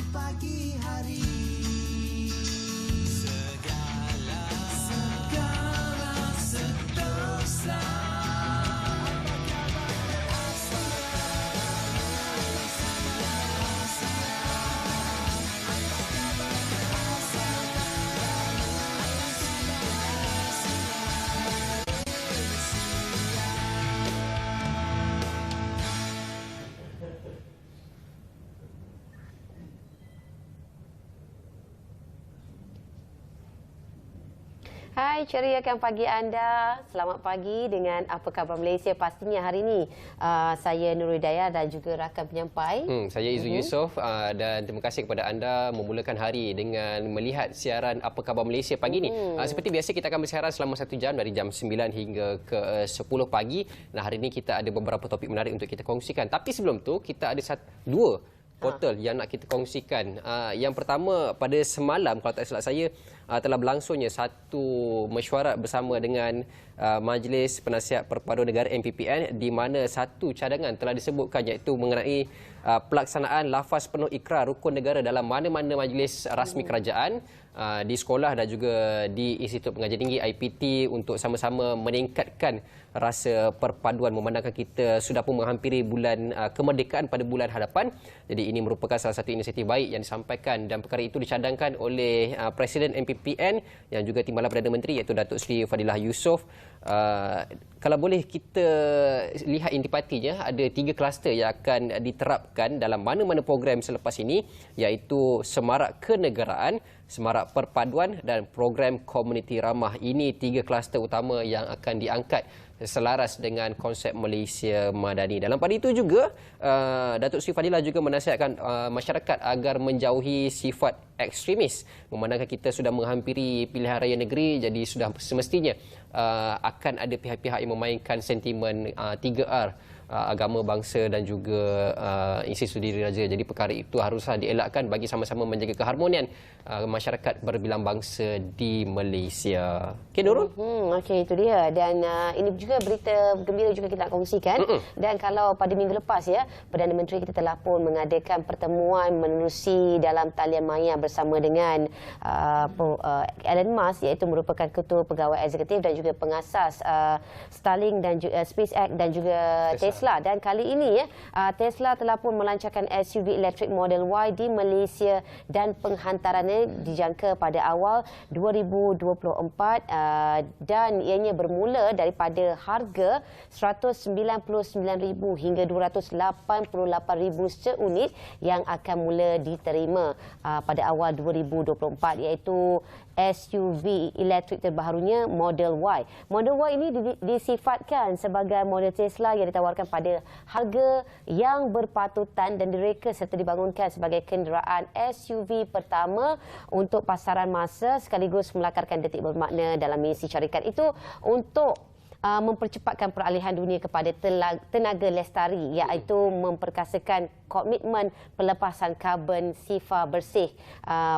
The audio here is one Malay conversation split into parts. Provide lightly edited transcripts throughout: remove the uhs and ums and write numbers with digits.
pagi hari. Segala sentosa. Hai, ceriakan pagi anda. Selamat pagi dengan apa khabar Malaysia pastinya hari ini. Saya Nurul Hidayah dan juga rakan penyampai. Saya Izzu Yusof dan terima kasih kepada anda memulakan hari dengan melihat siaran Apa Khabar Malaysia pagi ini. Seperti biasa kita akan bersiaran selama 1 jam dari jam 9 hingga ke 10 pagi. Nah, hari ini kita ada beberapa topik menarik untuk kita kongsikan. Tapi sebelum tu kita ada dua portal yang nak kita kongsikan. Yang pertama, pada semalam kalau tak silap saya telah berlangsungnya satu mesyuarat bersama dengan Majlis Penasihat Perpaduan Negara MPPN, di mana satu cadangan telah disebutkan iaitu mengenai pelaksanaan lafaz penuh ikrar rukun negara dalam mana-mana majlis rasmi kerajaan di sekolah dan juga di Institut Pengajian Tinggi IPT untuk sama-sama meningkatkan rasa perpaduan memandangkan kita sudah pun menghampiri bulan kemerdekaan pada bulan hadapan. Jadi ini merupakan salah satu inisiatif baik yang disampaikan dan perkara itu dicadangkan oleh Presiden MPPN yang juga Timbalan Perdana Menteri iaitu Datuk Seri Fadilah Yusof. Kalau boleh kita lihat intipatinya, ada 3 kluster yang akan diterapkan dalam mana-mana program selepas ini, iaitu semarak kenegaraan, semarak perpaduan dan program komuniti ramah. Ini 3 kluster utama yang akan diangkat selaras dengan konsep Malaysia Madani. Dalam pada itu juga, Datuk Seri Fadilah juga menasihatkan masyarakat agar menjauhi sifat ekstremis. Memandangkan kita sudah menghampiri pilihan raya negeri, jadi sudah semestinya akan ada pihak-pihak yang memainkan sentimen 3R, agama, bangsa dan juga institusi diri raja. Jadi perkara itu haruslah dielakkan bagi sama-sama menjaga keharmonian masyarakat berbilang bangsa di Malaysia. Okey, Nurul? Okey, itu dia. Dan ini juga berita gembira juga kita nak kongsikan. Dan kalau pada minggu lepas ya, Perdana Menteri kita telah pun mengadakan pertemuan menerusi dalam talian maya bersama dengan Elon Musk, iaitu merupakan Ketua Pegawai Eksekutif dan juga pengasas Starlink dan juga SpaceX dan juga Tesla. Dan kali ini Tesla telah pun melancarkan SUV elektrik Model Y di Malaysia dan penghantarannya dijangka pada awal 2024 dan ianya bermula daripada harga RM199,000 hingga RM288,000 seunit yang akan mula diterima pada awal 2024, iaitu SUV elektrik terbarunya Model Y. Model Y ini disifatkan sebagai model Tesla yang ditawarkan pada harga yang berpatutan dan direka serta dibangunkan sebagai kenderaan SUV pertama untuk pasaran massa sekaligus melakarkan detik bermakna dalam misi syarikat itu untuk mempercepatkan peralihan dunia kepada tenaga lestari, iaitu memperkasakan komitmen pelepasan karbon sifar bersih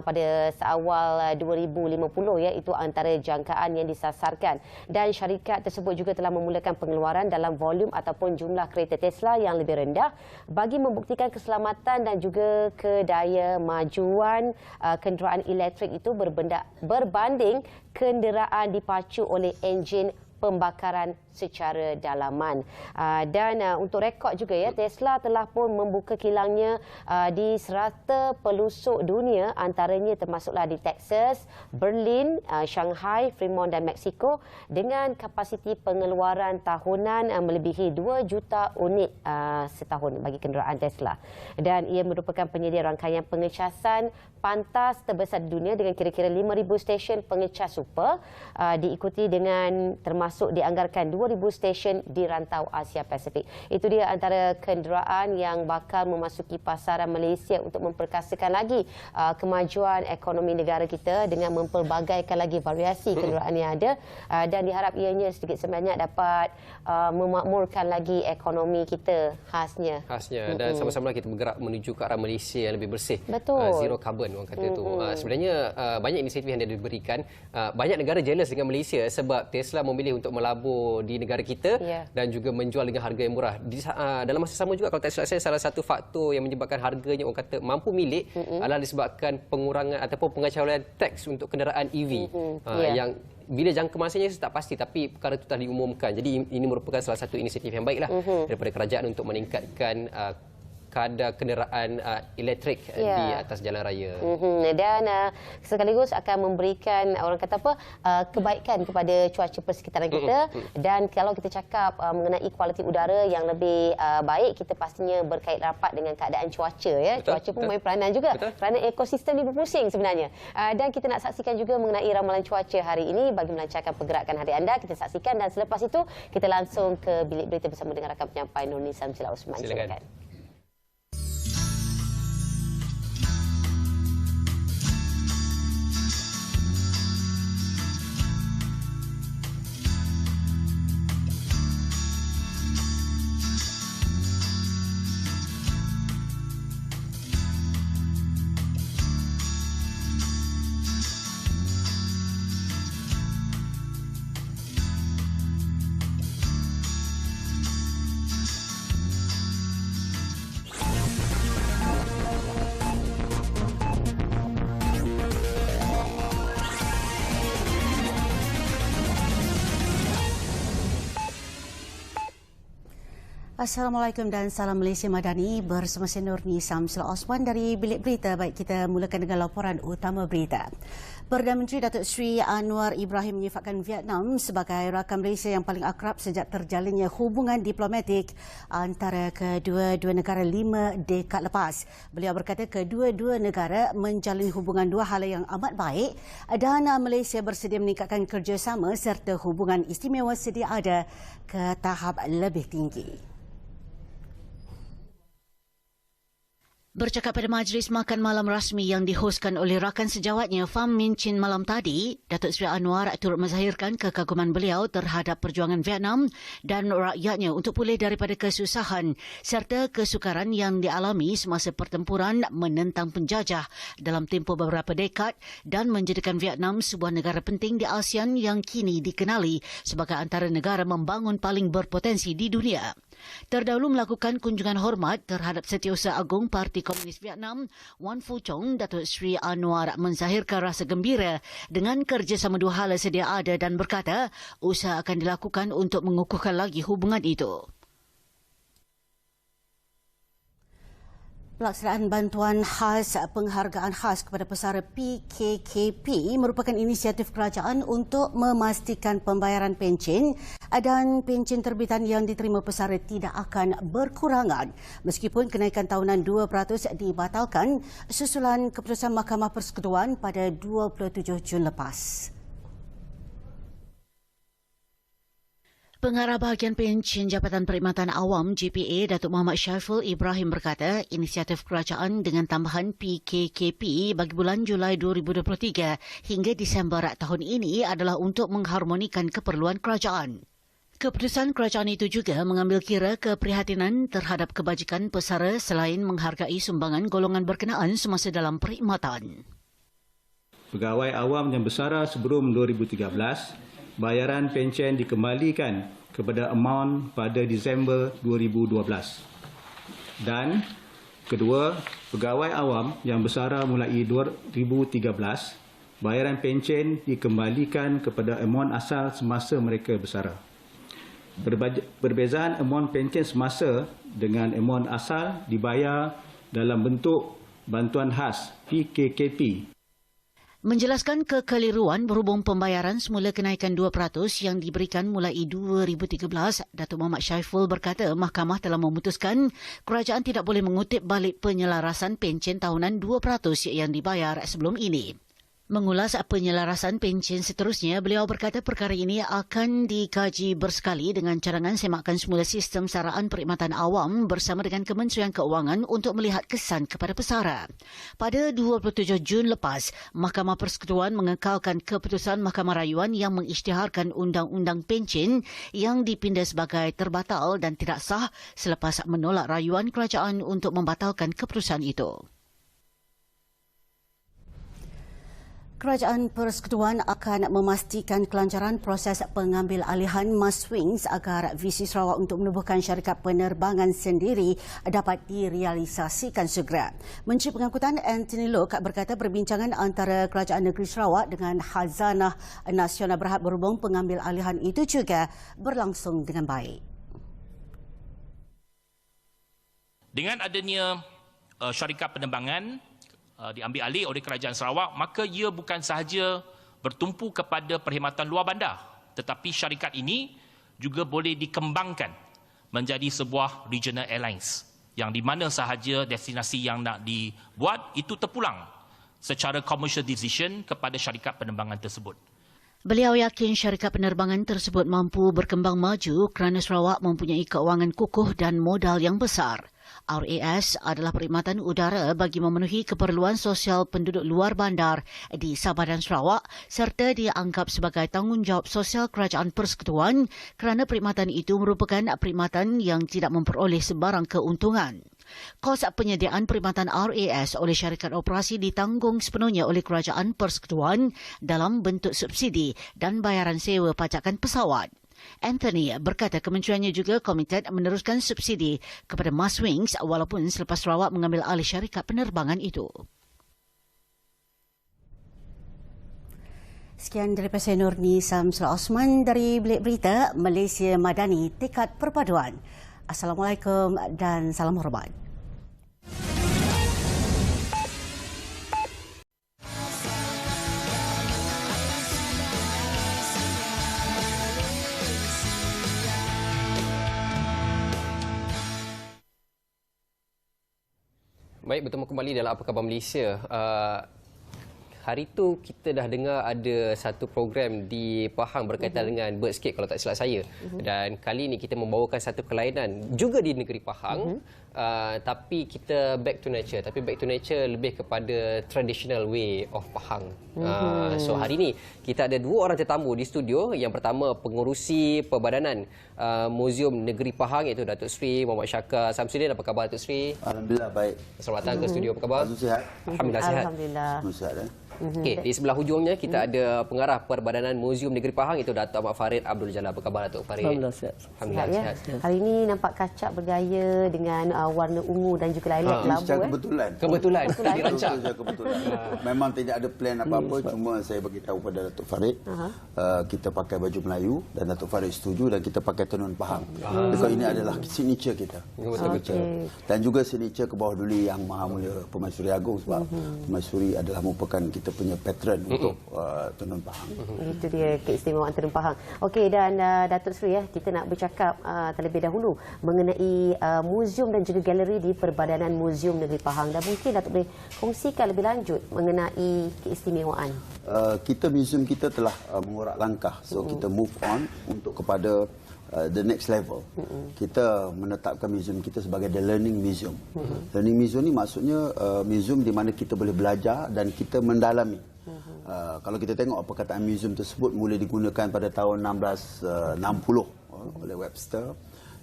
pada seawal 2050, iaitu antara jangkaan yang disasarkan. Dan syarikat tersebut juga telah memulakan pengeluaran dalam volum ataupun jumlah kereta Tesla yang lebih rendah bagi membuktikan keselamatan dan juga kedaya majuan kenderaan elektrik itu berbanding kenderaan dipacu oleh enjin pembakaran secara dalaman. Dan untuk rekod juga ya, Tesla telah pun membuka kilangnya di serata pelosok dunia, antaranya termasuklah di Texas, Berlin, Shanghai, Fremont dan Mexico, dengan kapasiti pengeluaran tahunan melebihi 2 juta unit setahun bagi kenderaan Tesla. Dan ia merupakan penyedia rangkaian pengecasan pantas terbesar di dunia dengan kira-kira 5,000 stesen pengecas super, diikuti dengan termasuk dianggarkan 2,000 stesen di rantau Asia Pasifik. Itu dia antara kenderaan yang bakal memasuki pasaran Malaysia untuk memperkasakan lagi kemajuan ekonomi negara kita dengan mempelbagaikan lagi variasi kenderaan yang ada, dan diharap ianya sedikit sebanyak dapat memakmurkan lagi ekonomi kita khasnya. Dan sama-sama kita bergerak menuju ke arah Malaysia yang lebih bersih. Betul. Zero carbon orang kata tu. Sebenarnya banyak inisiatif yang diberikan. Banyak negara jealous dengan Malaysia sebab Tesla memilih untuk melabur di negara kita dan juga menjual dengan harga yang murah. Dalam masa sama juga, kalau tak silap saya, salah satu faktor yang menyebabkan harganya orang kata mampu milik adalah disebabkan pengurangan ataupun pengacauan teks untuk kenderaan EV yang bila jangka masanya tak pasti, tapi perkara itu telah diumumkan. Jadi ini merupakan salah satu inisiatif yang baiklah daripada kerajaan untuk meningkatkan kadar kenderaan elektrik di atas jalan raya. Dan sekaligus akan memberikan orang kata apa kebaikan kepada cuaca persekitaran kita. Dan kalau kita cakap mengenai kualiti udara yang lebih baik, kita pastinya berkait rapat dengan keadaan cuaca ya. Cuaca pun main peranan juga kerana ekosistem ni berpusing sebenarnya. Dan kita nak saksikan juga mengenai ramalan cuaca hari ini bagi melancarkan pergerakan hari anda. Kita saksikan dan selepas itu kita langsung ke bilik berita bersama dengan rakan penyampai Nurni Samsila Osman. Silakan. Assalamualaikum dan salam Malaysia Madani, bersama saya Nurni Samsila Osman dari Bilik Berita. Baik, kita mulakan dengan laporan utama berita. Perdana Menteri Datuk Seri Anwar Ibrahim menyifatkan Vietnam sebagai rakan Malaysia yang paling akrab sejak terjalinnya hubungan diplomatik antara kedua-dua negara 5 dekad lepas. Beliau berkata kedua-dua negara menjalin hubungan dua hala yang amat baik dan Malaysia bersedia meningkatkan kerjasama serta hubungan istimewa sedia ada ke tahap lebih tinggi. Bercakap pada majlis makan malam rasmi yang dihoskan oleh rakan sejawatnya Pham Minh Chinh malam tadi, Datuk Seri Anwar turut menzahirkan kekaguman beliau terhadap perjuangan Vietnam dan rakyatnya untuk pulih daripada kesusahan serta kesukaran yang dialami semasa pertempuran menentang penjajah dalam tempoh beberapa dekad dan menjadikan Vietnam sebuah negara penting di ASEAN yang kini dikenali sebagai antara negara membangun paling berpotensi di dunia. Terdahulu melakukan kunjungan hormat terhadap Setiausaha Agung Parti Komunis Vietnam, Wan Phu Trong, Datuk Seri Anwar menzahirkan rasa gembira dengan kerjasama dua hala sedia ada dan berkata usaha akan dilakukan untuk mengukuhkan lagi hubungan itu. Pelaksanaan bantuan khas penghargaan khas kepada pesara PKKP merupakan inisiatif kerajaan untuk memastikan pembayaran pencen dan pencen terbitan yang diterima pesara tidak akan berkurangan meskipun kenaikan tahunan 2% dibatalkan susulan keputusan Mahkamah Persekutuan pada 27 Jun lepas. Pengarah Bahagian Pencen Jabatan Perkhidmatan Awam JPA Datuk Muhammad Syaiful Ibrahim berkata inisiatif kerajaan dengan tambahan PKKP bagi bulan Julai 2023 hingga Disember tahun ini adalah untuk mengharmonikan keperluan kerajaan. Keputusan kerajaan itu juga mengambil kira keprihatinan terhadap kebajikan pesara selain menghargai sumbangan golongan berkenaan semasa dalam perkhidmatan. Pegawai awam yang bersara sebelum 2013 bayaran pencen dikembalikan kepada amount pada Disember 2012. Dan kedua, pegawai awam yang bersara mulai 2013, bayaran pencen dikembalikan kepada amount asal semasa mereka bersara. Perbezaan amount pencen semasa dengan amount asal dibayar dalam bentuk bantuan khas PKKP. Menjelaskan kekeliruan berhubung pembayaran semula kenaikan 2% yang diberikan mulai 2013, Datuk Muhammad Syaiful berkata mahkamah telah memutuskan kerajaan tidak boleh mengutip balik penyelarasan pencen tahunan 2% yang dibayar sebelum ini. Mengulas penyelarasan pencen seterusnya, beliau berkata perkara ini akan dikaji bersekali dengan cadangan semakan semula sistem saraan perkhidmatan awam bersama dengan Kementerian Keuangan untuk melihat kesan kepada pesara. Pada 27 Jun lepas, Mahkamah Persekutuan mengekalkan keputusan Mahkamah Rayuan yang mengisytiharkan undang-undang pencen yang dipindah sebagai terbatal dan tidak sah selepas menolak rayuan kerajaan untuk membatalkan keputusan itu. Kerajaan Persekutuan akan memastikan kelancaran proses pengambil alihan Maswings agar visi Sarawak untuk menubuhkan syarikat penerbangan sendiri dapat direalisasikan segera. Menteri Pengangkutan Anthony Loke berkata perbincangan antara Kerajaan Negeri Sarawak dengan Khazanah Nasional Berhad berhubung pengambil alihan itu juga berlangsung dengan baik. Dengan adanya syarikat penerbangan diambil alih oleh Kerajaan Sarawak, maka ia bukan sahaja bertumpu kepada perkhidmatan luar bandar, tetapi syarikat ini juga boleh dikembangkan menjadi sebuah regional airlines yang di mana sahaja destinasi yang nak dibuat itu terpulang secara commercial decision kepada syarikat penerbangan tersebut. Beliau yakin syarikat penerbangan tersebut mampu berkembang maju kerana Sarawak mempunyai keuangan kukuh dan modal yang besar. RAS adalah perkhidmatan udara bagi memenuhi keperluan sosial penduduk luar bandar di Sabah dan Sarawak serta dianggap sebagai tanggungjawab sosial Kerajaan Persekutuan kerana perkhidmatan itu merupakan perkhidmatan yang tidak memperoleh sebarang keuntungan. Kos penyediaan perkhidmatan RAS oleh syarikat operasi ditanggung sepenuhnya oleh Kerajaan Persekutuan dalam bentuk subsidi dan bayaran sewa pajakan pesawat. Anthony berkata kementeriannya juga komited meneruskan subsidi kepada Maswings walaupun selepas Sarawak mengambil alih syarikat penerbangan itu. Sekian daripada saya Nurni Samsul Osman dari Bilik Berita Malaysia Madani Tekad Perpaduan. Assalamualaikum dan salam hormat. Baik, bertemu kembali dalam Apa Khabar Malaysia. Hari tu kita dah dengar ada satu program di Pahang berkaitan dengan Birdscape kalau tak silap saya. Dan kali ini kita membawakan satu kelainan juga di negeri Pahang. Tapi kita back to nature. Tapi back to nature lebih kepada traditional way of Pahang. So hari ini kita ada dua orang tetamu di studio. Yang pertama pengurusi Perbadanan Muzium Negeri Pahang iaitu Datuk Seri Muhammad Syakar Samsudin. Apa khabar Datuk Seri? Alhamdulillah baik. Selamat datang ke studio. Apa khabar? Sihat. Alhamdulillah sihat. Alhamdulillah. Sihat eh? Okey, di sebelah hujungnya kita ada pengarah Perbadanan Muzium Negeri Pahang iaitu Datuk Ahmad Farid Abdul Jalal. Apa khabar Datuk Farid? Alhamdulillah sihat. Alhamdulillah Sihat, sihat. Hari ini nampak kacak bergaya dengan warna ungu dan juga lilac Ini labu. secara kebetulan. Kebetulan dirancang. Secara kebetulan. Memang tidak ada plan apa-apa, cuma saya beritahu pada Datuk Farid kita pakai baju Melayu dan Datuk Farid setuju dan kita pakai tenun Pahang. Because ini adalah signature kita. Okey. Dan juga signature ke bawah duli Yang Maha Mulia Permaisuri Agong sebab Permaisuri adalah merupakan kita punya patron untuk tenun Pahang. Itu dia keistimewaan tenun Pahang. Okey, dan Datuk Seri kita nak bercakap terlebih dahulu mengenai muzium dan juga galeri di Perbadanan Muzium Negeri Pahang. Dan mungkin Datuk boleh kongsikan lebih lanjut mengenai keistimewaan. Kita muzium kita telah mengorak langkah, so kita move on untuk kepada the next level. Kita menetapkan muzium kita sebagai the learning museum. Learning museum ni maksudnya muzium di mana kita boleh belajar dan kita mendalami. Kalau kita tengok perkataan muzium tersebut mula digunakan pada tahun 1660 oleh Webster.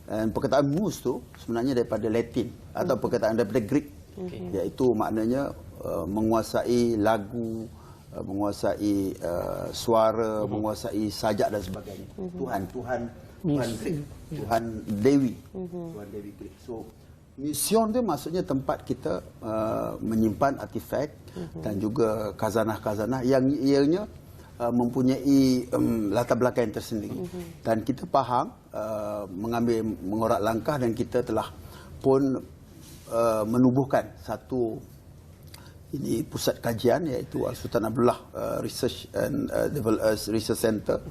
Dan perkataan mus tu sebenarnya daripada Latin atau perkataan daripada Greek, iaitu maknanya menguasai lagu, menguasai suara, menguasai sajak dan sebagainya. Tuhan Greek, Tuhan Dewi, Tuhan Dewi Greek. So museum tu maksudnya tempat kita menyimpan artifak dan juga khazanah-khazanah yang ianya mempunyai latar belakang yang tersendiri. Dan kita Pahang mengorak langkah dan kita telah pun menubuhkan satu pusat kajian iaitu Sultan Abdullah Research and Research Center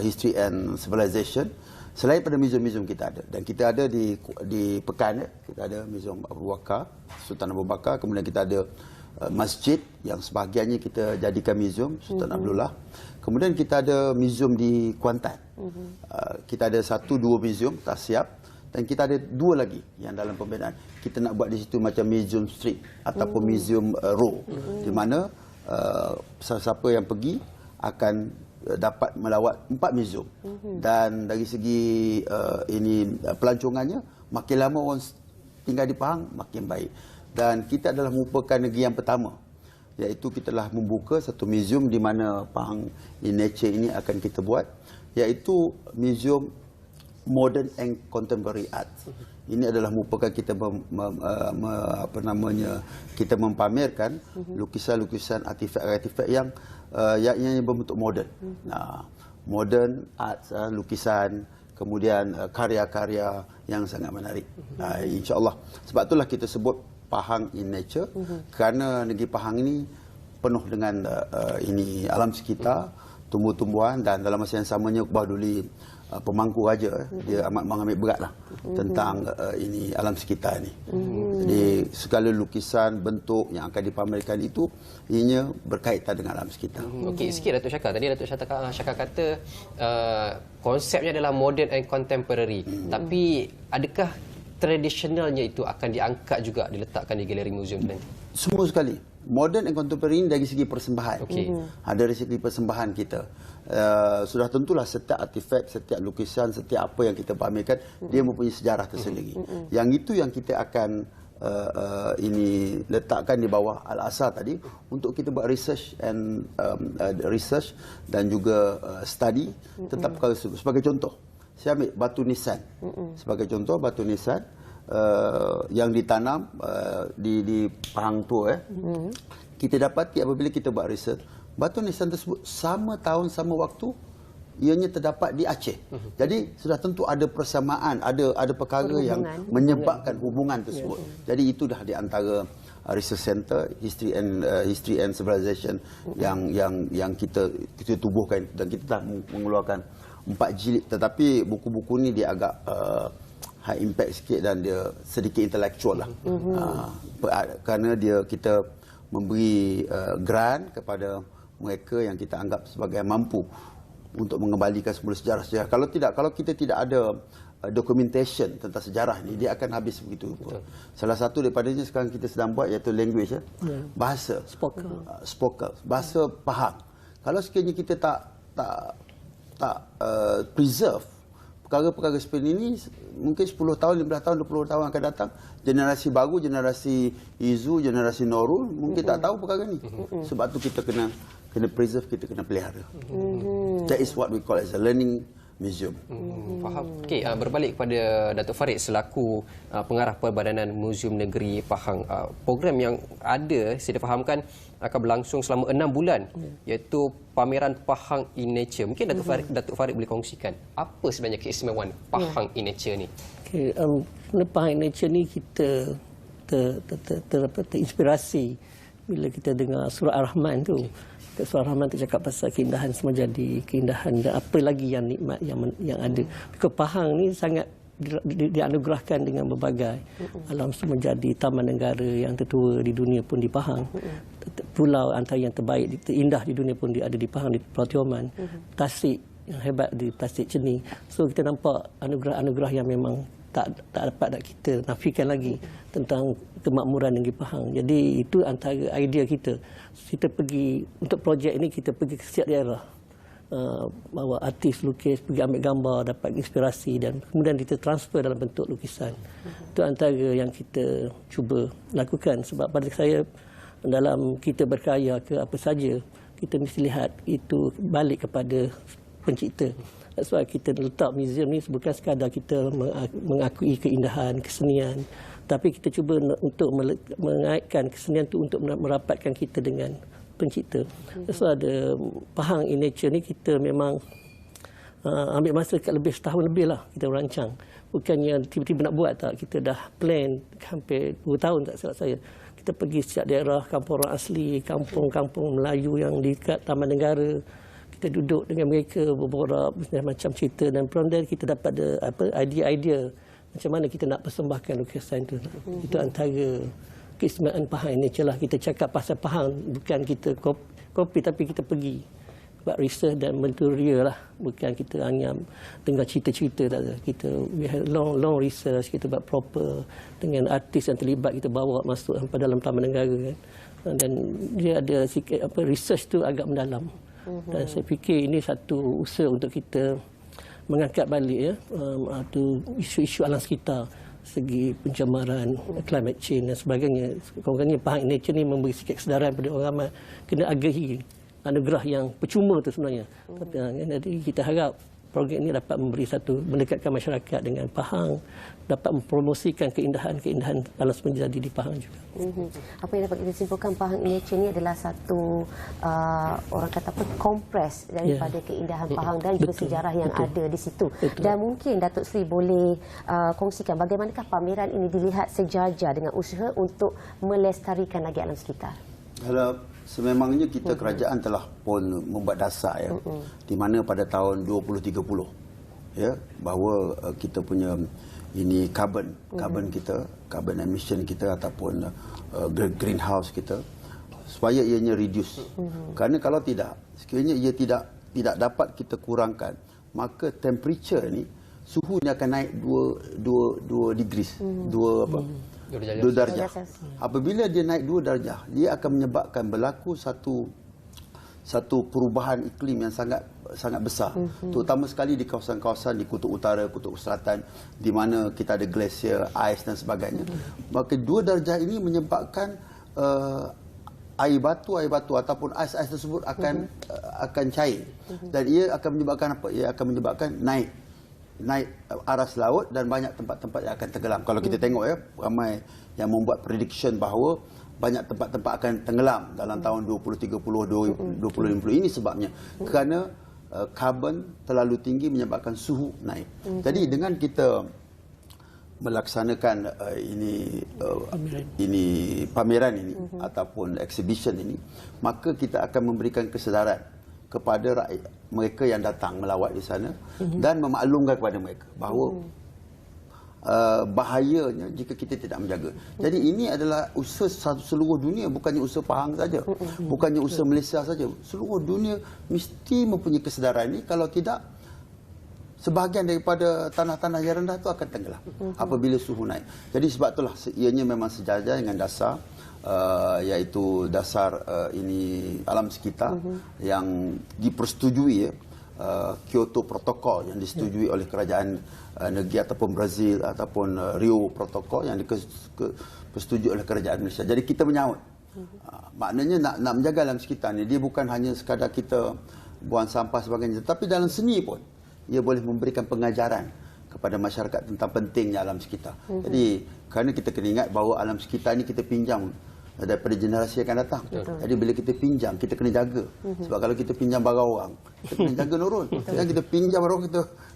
History and Civilization. Selain pada muzium-muzium kita ada, dan kita ada di Pekan, kita ada Muzium Abu Bakar, Sultan Abu Bakar, kemudian kita ada masjid yang sebahagiannya kita jadikan muzium Sultan Abdullah. Kemudian kita ada muzium di Kuantan. Kita ada 1-2 muzium tak siap, dan kita ada 2 lagi yang dalam pembinaan. Kita nak buat di situ macam museum street ataupun museum row, di mana siapa yang pergi akan dapat melawat 4 muzium. Dan dari segi pelancongannya, makin lama orang tinggal di Pahang makin baik. Dan kita adalah merupakan negeri yang pertama iaitu kita telah membuka satu museum di mana Pahang in Nature ini akan kita buat, iaitu Museum Modern and Contemporary Art. Ini adalah merupakan kita kita mempamerkan lukisan-lukisan, artifak-artifak yang berbentuk moden. Modern art, lukisan, kemudian karya-karya yang sangat menarik. InsyaAllah. Sebab itulah kita sebut Pahang in Nature, kerana negeri Pahang ini penuh dengan alam sekitar, tumbuh-tumbuhan, dan dalam masa yang samanya Bahduli pemangku raja, dia amat mengambil beratlah tentang alam sekitar ni. Jadi segala lukisan, bentuk yang akan dipamerkan itu ianya berkaitan dengan alam sekitar. Okey, sikit Datuk Syakar. Tadi Datuk Syakar kata konsepnya adalah modern and contemporary. Tapi adakah tradisionalnya itu akan diangkat juga, diletakkan di galeri museum nanti? Semua sekali. Modern and contemporary dari segi persembahan. Dari segi persembahan kita. Sudah tentulah setiap artifak, setiap lukisan, setiap apa yang kita pamerkan, dia mempunyai sejarah tersendiri. Yang itu yang kita akan letakkan di bawah Al-Azhar tadi untuk kita buat research dan juga study tentang perkara tersebut. Sebagai contoh, saya ambil batu nisan. Sebagai contoh, batu nisan yang ditanam di Pahang tu, kita dapati apabila kita buat research, batu nisan tersebut sama tahun, sama waktu, ianya terdapat di Aceh. Jadi sudah tentu ada persamaan, ada perkara yang menyebabkan hubungan tersebut. Jadi itu dah di antara research center history and civilization yang kita tubuhkan, dan kita dah mengeluarkan 4 jilid. Tetapi buku-buku ni dia agak high impact sikit dan dia sedikit intelektual lah. Kerana kita memberi grant kepada mereka yang kita anggap sebagai mampu untuk mengembalikan semula sejarah-sejarah. Kalau kita tidak ada documentation tentang sejarah ni, dia akan habis begitu. Salah satu daripadanya sekarang kita sedang buat iaitu language, bahasa, spoken, bahasa Pahang. Kalau sekiranya kita tak preserve perkara-perkara seperti ini, mungkin 10 tahun, 15 tahun, 20 tahun akan datang, generasi baru, generasi Izu, generasi Norul mungkin tak tahu perkara ni. Sebab tu kita kena preserve, kita kena pelihara. That is what we call as a learning museum. Faham. Okey, berbalik kepada Datuk Farid selaku pengarah Perbadanan Museum Negeri Pahang. Program yang ada, saya difahamkan akan berlangsung selama 6 bulan, iaitu pameran Pahang in Nature. Mungkin Datuk Farid boleh kongsikan apa sebenarnya keistimewaan Pahang in Nature ni? Okey, Pahang in Nature ni kita terinspirasi bila kita dengar surah Ar-Rahman tu. Surah Ar-Rahman tu cakap pasal keindahan semua jadi keindahan, dan apa lagi yang nikmat yang ada. Because Pahang ni sangat dianugerahkan dengan berbagai alam, semua menjadi taman negara yang tertua di dunia pun di Pahang. Pulau antara yang terbaik, terindah di dunia pun ada di Pahang, di Pulau Tioman. Tasik yang hebat di Tasik Ceni. So kita nampak anugerah-anugerah yang memang tak dapat kita nafikan lagi tentang kemakmuran negeri Pahang. Jadi itu antara idea kita. Kita pergi untuk projek ini, kita pergi ke setiap daerah, bawa artis lukis, pergi ambil gambar, dapat inspirasi, dan kemudian kita transfer dalam bentuk lukisan. Itu antara yang kita cuba lakukan. Sebab pada saya, dalam kita berkarya ke apa saja, kita mesti lihat itu balik kepada pencipta. Sebab kita letak museum ni bukan sekadar kita mengakui keindahan, kesenian, tapi kita cuba untuk mengaitkan kesenian itu untuk merapatkan kita dengan pencipta. So ada Pahang in Nature ni, kita memang ambil masa lebih setahun lebih lah kita rancang. Bukannya tiba-tiba nak buat, tak. Kita dah plan hampir 2 tahun tak silap saya. Kita pergi setiap daerah, kampung orang asli, kampung-kampung Melayu yang di dekat Taman Negara. Kita duduk dengan mereka, berborak macam cerita, dan from there kita dapat idea-idea macam mana kita nak persembahkan lukisan itu. Itu antara keistimewaan Pahang ini. Celah kita cakap pasal Pahang, bukan kita kopi, tapi kita pergi buat research dan menturia lah. Bukan kita hanya dengar cerita-cerita, tak ada. We have long research, kita buat proper dengan artis yang terlibat, kita bawa masuk sampai dalam Taman Negara kan. Dan dia ada sikit research tu agak mendalam. Dan saya fikir ini satu usaha untuk kita mengangkat balik isu-isu alam sekitar. segi pencemaran, climate change dan sebagainya. Kononnya Pahang in Nature ni memberi sikit kesedaran pada orang ramai kena agahi anugerah yang percuma tu sebenarnya. Jadi kita harap program ini dapat memberi satu mendekatkan masyarakat dengan Pahang, dapat mempromosikan keindahan-keindahan alam semesta jadi di Pahang juga. Apa yang dapat kita simpulkan, Pahang in Nature ni adalah satu orang kata apa, kompres daripada keindahan Pahang dan juga sejarah yang ada di situ. Dan mungkin Datuk Sri boleh kongsikan bagaimanakah pameran ini dilihat sejajar dengan usaha untuk melestarikan lagi alam sekitar. Kalau sememangnya kita kerajaan telah pun membuat dasar ya, di mana pada tahun 2030 ya, bahawa kita punya ini carbon kita, carbon emission kita ataupun greenhouse kita supaya ianya reduce. Kerana kalau tidak, sekiranya ia tidak dapat kita kurangkan, maka temperature ni suhu ni akan naik 2 degrees, 2 darjah. Apabila dia naik 2 darjah, dia akan menyebabkan berlaku satu perubahan iklim yang sangat besar. Terutama sekali di kawasan-kawasan di Kutub Utara, Kutub Selatan, di mana kita ada glasier, ais dan sebagainya. Maka 2 darjah ini menyebabkan air batu ataupun ais tersebut akan cair. Dan ia akan menyebabkan apa? Ia akan menyebabkan naik aras laut dan banyak tempat-tempat yang akan tenggelam. Kalau kita tengok ya, ramai yang membuat prediction bahawa banyak tempat-tempat akan tenggelam dalam tahun 2030, 2050. Ini sebabnya kerana karbon terlalu tinggi menyebabkan suhu naik. Jadi dengan kita melaksanakan pameran ini ataupun exhibition ini, maka kita akan memberikan kesedaran kepada rakyat mereka yang datang melawat di sana dan memaklumkan kepada mereka bahawa bahayanya jika kita tidak menjaga. Jadi ini adalah usaha seluruh dunia, bukannya usaha Pahang saja, bukannya usaha Malaysia saja. Seluruh dunia mesti mempunyai kesedaran ini. Kalau tidak, sebahagian daripada tanah-tanah yang rendah itu akan tenggelam apabila suhu naik. Jadi sebab itulah ianya memang sejajar dengan dasar iaitu dasar ini alam sekitar yang dipersetujui ya, Kyoto Protocol yang disetujui oleh kerajaan negeri ataupun Brazil ataupun Rio Protocol yang dipersetujui oleh kerajaan Malaysia. Jadi kita menyahut. Maknanya nak menjaga alam sekitar ni, dia bukan hanya sekadar kita buang sampah sebagainya, tetapi dalam seni pun ia boleh memberikan pengajaran kepada masyarakat tentang pentingnya alam sekitar. Jadi kerana kita kena ingat bahawa alam sekitar ni kita pinjam daripada generasi yang akan datang. Jadi bila kita pinjam, kita kena jaga. Sebab kalau kita pinjam barang orang, kita kena jaga nurun. Jangan kita pinjam barang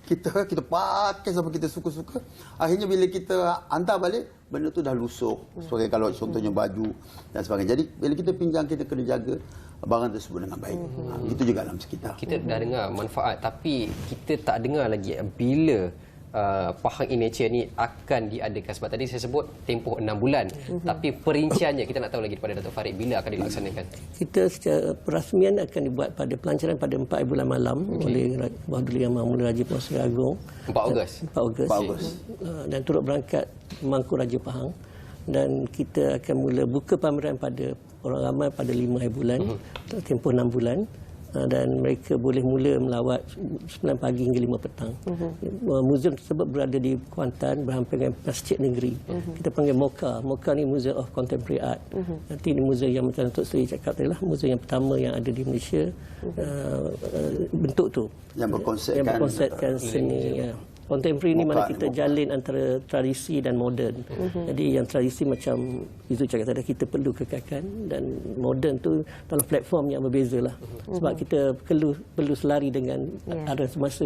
kita pakai sampai kita suka-suka. Akhirnya bila kita hantar balik, benda tu dah lusuh. Sebagai kalau contohnya baju dan sebagainya. Jadi bila kita pinjam, kita kena jaga barang tersebut dengan baik. Itu juga alam sekitar. Kita dah dengar manfaat, tapi kita tak dengar lagi bila Pahang in Nature ni akan diadakan. Sebab tadi saya sebut tempoh 6 bulan. Tapi perinciannya kita nak tahu lagi daripada Datuk Farid, bila akan dilaksanakan? Kita secara perasmian akan dibuat pada pelancaran pada 4 bulan malam oleh Bahadur Yang Mahmuda Raja Penguasa Agong. 4 Ogos. 4 Ogos. Dan turut berangkat Mangku Raja Pahang. Dan kita akan mula buka pameran pada orang ramai pada 5 bulan, tempoh 6 bulan. Dan mereka boleh mula melawat 9 pagi hingga 5 petang. Museum tersebut berada di Kuantan, berhampir dengan Masjid Negeri. Kita panggil MOCA. MOCA ni Museum of Contemporary Art. Nanti ini museum yang macam Datuk Seri cakap tadi lah, museum yang pertama yang ada di Malaysia. Bentuk tu. Yang berkonsepkan seni. Contemporary ni mana kita jalin antara tradisi dan moden. Jadi yang tradisi macam itu cakap tadi, kita perlu kekalkan, dan moden tu dalam platform yang berbeza lah. Sebab kita perlu selari dengan arus semasa.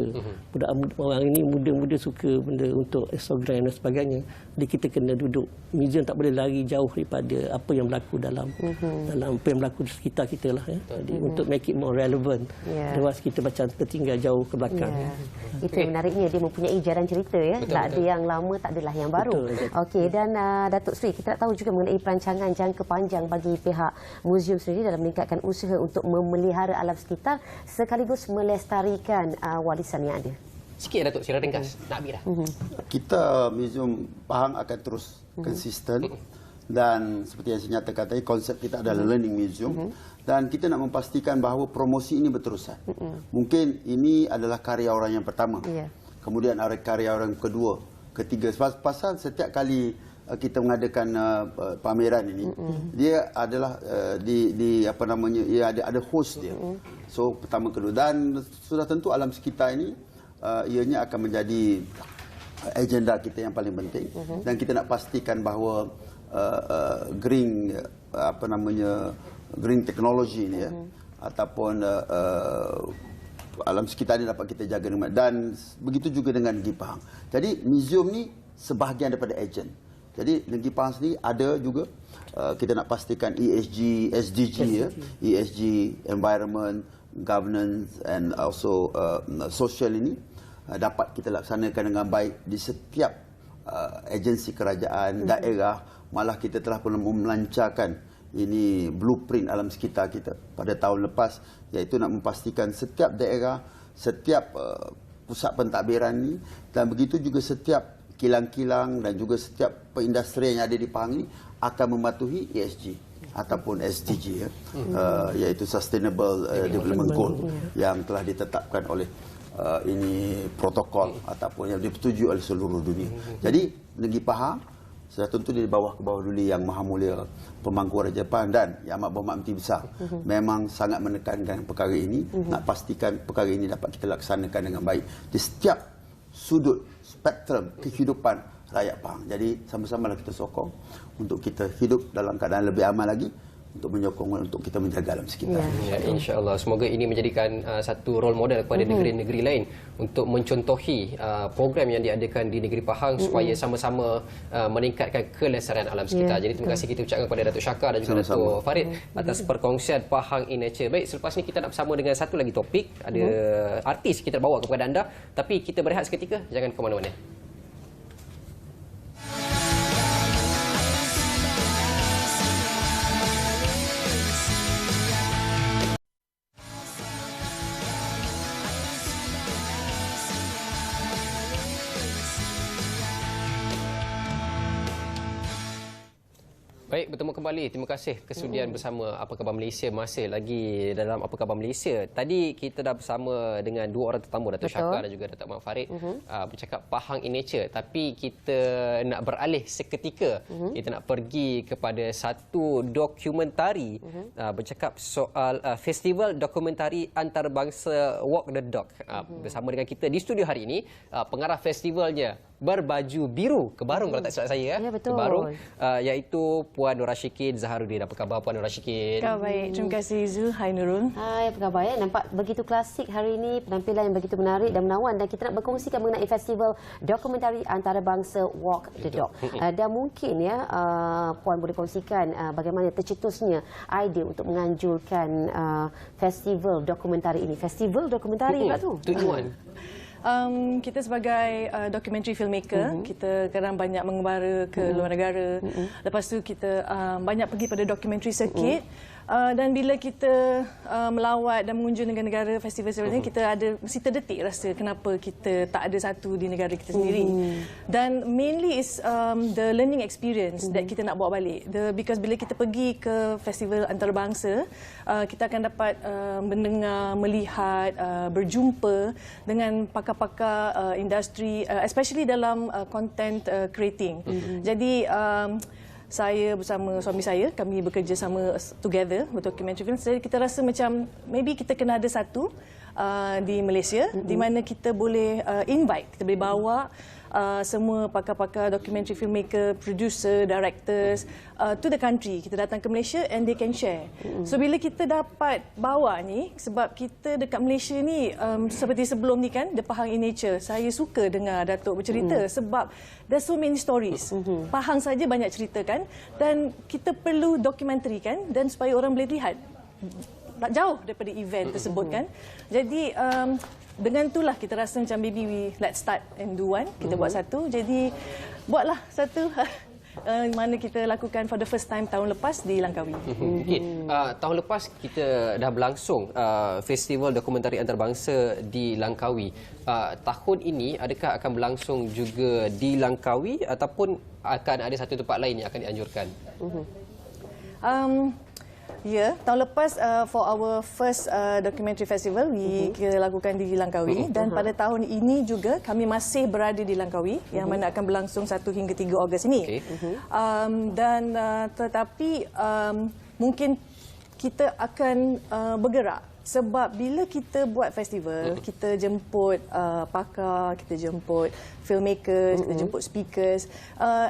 Budak orang ini muda-muda suka benda untuk Instagram dan sebagainya. Jadi kita kena duduk. Museum tak boleh lari jauh daripada apa yang berlaku dalam apa yang berlaku di sekitar kita lah. Jadi untuk make it more relevant. Lepas kita macam tertinggal jauh ke belakang. Itu yang menariknya, dia mempunyai jalan cerita ya. Tak ada yang lama, tak adalah yang baru. Okey, dan Datuk Seri, kita nak tahu juga mengenai perancangan jangka panjang bagi pihak museum sendiri dalam meningkatkan usaha untuk memelihara alam sekitar sekaligus melestarikan warisan yang ada. Sikit Datuk, secara ringkas. Nak habis dah. Kita Museum Pahang akan terus konsisten dan seperti yang saya nyatakan tadi, konsep kita adalah learning museum dan kita nak memastikan bahawa promosi ini berterusan. Mungkin ini adalah karya orang yang pertama. Kemudian ada karya orang kedua, ketiga. Pasal setiap kali kita mengadakan pameran ini, dia adalah ia ada host dia. So pertama kedua, dan sudah tentu alam sekitar ini ianya akan menjadi agenda kita yang paling penting, dan kita nak pastikan bahawa green teknologi ni ataupun alam sekitar ini dapat kita jaga dengan, dan begitu juga dengan Negeri Pahang. Jadi museum ni sebahagian daripada ejen. Jadi Negeri Pahang sendiri ada juga kita nak pastikan ESG, SDG ESG, environment, governance and also social ini dapat kita laksanakan dengan baik di setiap agensi kerajaan, daerah. Malah kita telah pun melancarkan ini blueprint alam sekitar kita pada tahun lepas, iaitu nak memastikan setiap daerah, setiap pusat pentadbiran ini, dan begitu juga setiap kilang-kilang dan juga setiap perindustrian yang ada di Pahang ini akan mematuhi ESG ataupun SDG, iaitu Sustainable Development Goal yang telah ditetapkan oleh ini protokol ataupun yang disetujui oleh seluruh dunia. Jadi Negeri Pahang sudah tentu di bawah Kebawah-Duli Yang Maha Mulia Pemangku Raja Pahang dan Yang Amat Berhormat Menteri Besar memang sangat menekankan perkara ini, nak pastikan perkara ini dapat kita laksanakan dengan baik di setiap sudut spektrum kehidupan rakyat Pahang. Jadi sama-samalah kita sokong untuk kita hidup dalam keadaan lebih aman lagi, untuk menyokong untuk kita menjaga alam sekitar. Ya, insya-Allah semoga ini menjadikan satu role model kepada negeri-negeri lain untuk mencontohi program yang diadakan di negeri Pahang supaya sama-sama meningkatkan kelestarian alam sekitar. Jadi terima kasih kita ucapkan kepada Datuk Syakar dan juga Datuk Farid atas perkongsian Pahang in Nature. Baik, selepas ni kita nak bersama dengan satu lagi topik, ada artis kita bawa kepada anda, tapi kita berehat seketika, jangan ke mana-mana. Baik, bertemu kembali. Terima kasih kesudian bersama Apa Khabar Malaysia, masih lagi dalam Apa Khabar Malaysia. Tadi kita dah bersama dengan dua orang tetamu, Datuk Syakar dan juga Datuk Mak Farid, bercakap Pahang in Nature. Tapi kita nak beralih seketika. Kita nak pergi kepada satu dokumentari bercakap soal Festival Dokumentari Antarabangsa Walk the Dog. Bersama dengan kita di studio hari ini, pengarah festivalnya berbaju biru, kebarung kalau tak silap saya. Ya, betul. Kebarung, iaitu Puan Nur Rashikin Zaharudin. Apa khabar Puan Nur Rashikin? Khabar baik. Terima kasih Zul. Hai Nurul. Hai, apa khabar ya? Nampak begitu klasik hari ini, penampilan yang begitu menarik dan menawan, dan kita nak berkongsikan mengenai Festival Dokumentari Antarabangsa Walk the Dog. Dan mungkin ya Puan boleh kongsikan bagaimana tercetusnya idea untuk menganjurkan festival dokumentari ini. Festival dokumentari pula tu. Tujuan. Kita sebagai documentary filmmaker, kita kadang banyak mengembara ke luar negara. Lepas tu kita banyak pergi pada documentary circuit. Dan bila kita melawat dan mengunjung negara-negara festival ini, kita ada mesti terdetik rasa kenapa kita tak ada satu di negara kita sendiri. Dan mainly is the learning experience that kita nak bawa balik. Because bila kita pergi ke festival antarabangsa, kita akan dapat mendengar, melihat, berjumpa dengan pakar-pakar industri, especially dalam content creating. Jadi saya bersama suami saya, kami bekerja sama together untuk documentary film. Jadi kita rasa macam maybe kita kena ada satu di Malaysia, di mana kita boleh invite, kita boleh bawa semua pakar-pakar documentary filmmaker, producer, directors to the country. Kita datang ke Malaysia and they can share. So bila kita dapat bawa ni, sebab kita dekat Malaysia ni seperti sebelum ni kan, The Pahang in Nature, saya suka dengar Datuk bercerita sebab there's so many stories. Pahang saja banyak cerita kan, dan kita perlu dokumentari kan, dan supaya orang boleh lihat tak jauh daripada event tersebut kan. Jadi dengan itulah kita rasa macam maybe let's start and do one. Kita buat satu. Jadi buatlah satu mana kita lakukan for the first time tahun lepas di Langkawi. Okay. Tahun lepas kita dah berlangsung Festival Dokumentari Antarabangsa di Langkawi. Tahun ini adakah akan berlangsung juga di Langkawi ataupun akan ada satu tempat lain yang akan dianjurkan? Ya, tahun lepas for our first documentary festival kita lakukan di Langkawi dan pada tahun ini juga kami masih berada di Langkawi yang mana akan berlangsung 1 hingga 3 Ogos ini. Tetapi mungkin kita akan bergerak sebab bila kita buat festival, kita jemput pakar, kita jemput filmmakers, kita jemput speakers.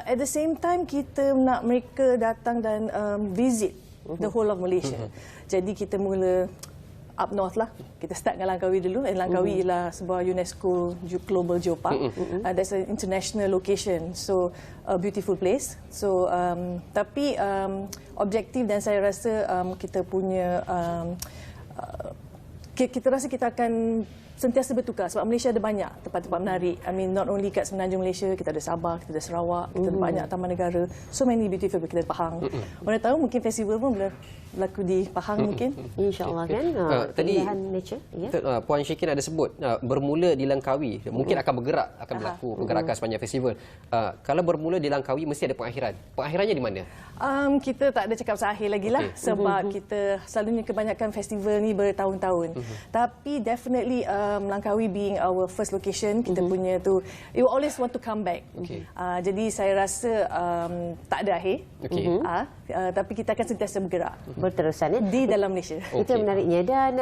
At the same time kita nak mereka datang dan visit the whole of Malaysia. Jadi kita mula up north lah. Kita start dengan Langkawi dulu. Dan Langkawi ialah sebuah UNESCO Global Geopark. That's an international location. So a beautiful place. So tapi objektif dan saya rasa kita punya kita rasa kita akan sentiasa bertukar sebab Malaysia ada banyak tempat-tempat menarik. I mean not only kat Semenanjung Malaysia, kita ada Sabah, kita ada Sarawak, kita ada banyak taman negara. So many beautiful, kita ada Pahang. Mana tahu mungkin festival pun boleh berlaku di Pahang mungkin. InsyaAllah kan. Tadi nature. Puan Syikin ada sebut bermula di Langkawi, mungkin akan bergerak, akan berlaku pergerakan sepanjang festival. Kalau bermula di Langkawi mesti ada pengakhiran. Pengakhirannya di mana? Kita tak ada cakap pasal akhir lagi lah sebab kita selalunya kebanyakan festival ni bertahun-tahun. Tapi definitely Langkawi being our first location, kita punya tu, you always want to come back. Jadi saya rasa tak ada akhir. Tapi kita akan sentiasa bergerak Berterusan di dalam Malaysia. Itu yang menariknya. Dan